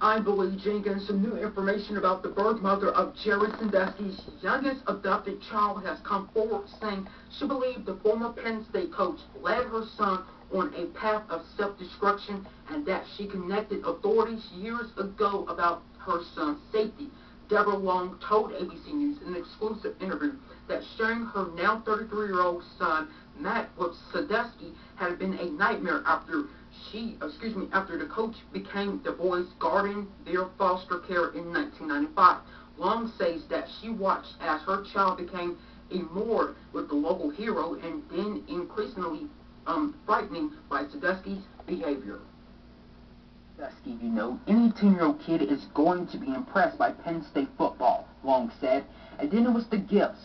I'm Jenkins. Some new information about the birth mother of Jerry Sandusky's youngest adopted child has come forward, saying she believed the former Penn State coach led her son on a path of self-destruction and that she connected authorities years ago about her son's safety. Deborah Long told ABC News in an exclusive interview that sharing her now 33-year-old son, Matt, with Sandusky had been a nightmare after the coach became the boy's guardian via foster care in 1995. Long says that she watched as her child became enamored with the local hero and then increasingly frightening by Sandusky's behavior. Sandusky, any 10-year-old kid is going to be impressed by Penn State football, Long said. And then it was the gifts,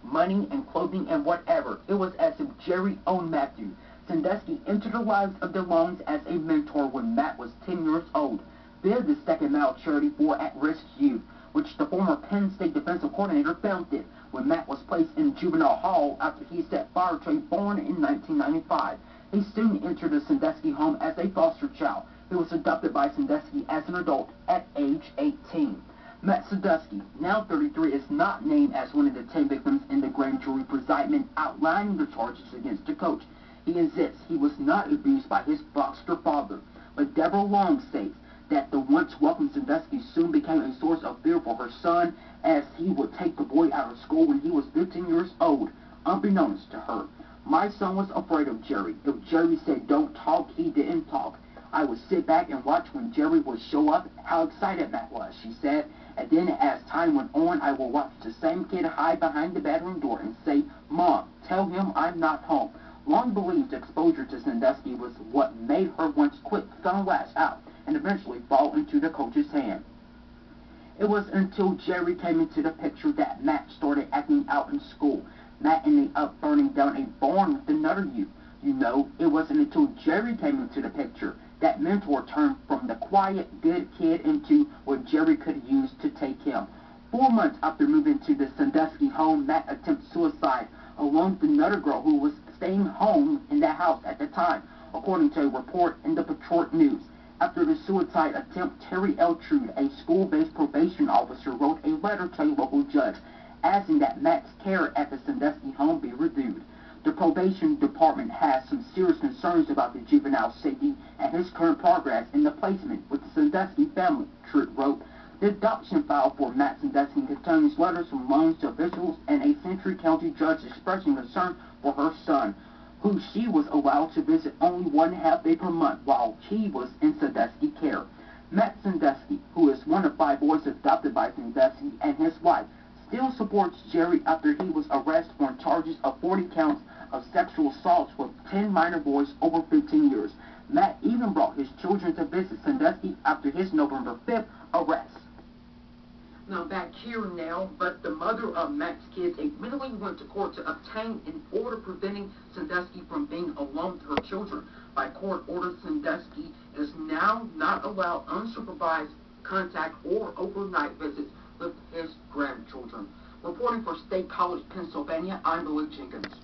money and clothing and whatever. It was as if Jerry owned Matthew. Sandusky entered the lives of the Longs as a mentor when Matt was 10 years old via the Second Mile charity for at-risk youth, which the former Penn State defensive coordinator founded when Matt was placed in juvenile hall after he set fire to a barn in 1995. He soon entered the Sandusky home as a foster child. He was adopted by Sandusky as an adult at age 18. Matt Sandusky, now 33, is not named as one of the 10 victims in the grand jury presentment outlining the charges against the coach. He insists he was not abused by his foster father, but Deborah Long states that the once welcome Sandusky soon became a source of fear for her son as he would take the boy out of school when he was 15 years old, unbeknownst to her. My son was afraid of Jerry. If Jerry said don't talk, he didn't talk. I would sit back and watch when Jerry would show up, how excited Matt was, she said. And then as time went on, I would watch the same kid hide behind the bedroom door and say, Mom, tell him I'm not home. Long believes exposure to Sandusky was what made her once quit gun lash out and eventually fall into the coach's hand. It was until Jerry came into the picture that Matt started acting out in school. Matt ended up burning down a barn with another youth. It wasn't until Jerry came into the picture that mentor turned from the quiet, good kid into what Jerry could use to take him. 4 months after moving to the Sandusky home, Matt attempted suicide along with another girl who was staying home in that house at the time, according to a report in the Detroit News. After the suicide attempt, Terry Eltrude, a school-based probation officer, wrote a letter to a local judge asking that Matt's care at the Sandusky home be reviewed. The probation department has some serious concerns about the juvenile's safety and his current progress in the placement with the Sandusky family, Trude wrote. The adoption file for Matt Sandusky contains letters from Longs to officials and a Century County judge expressing concern for her son, who she was allowed to visit only 1/2 day per month while he was in Sandusky care. Matt Sandusky, who is one of 5 boys adopted by Sandusky, and his wife, still supports Jerry after he was arrested on charges of 40 counts of sexual assaults with 10 minor boys over 15 years. Matt even brought his children to visit Sandusky after his November 5th arrest. Now back here now, but the mother of Matt's kids admittedly went to court to obtain an order preventing Sandusky from being alone with her children. By court order, Sandusky is now not allowed unsupervised contact or overnight visits with his grandchildren. Reporting for State College, Pennsylvania, I'm Jenkins.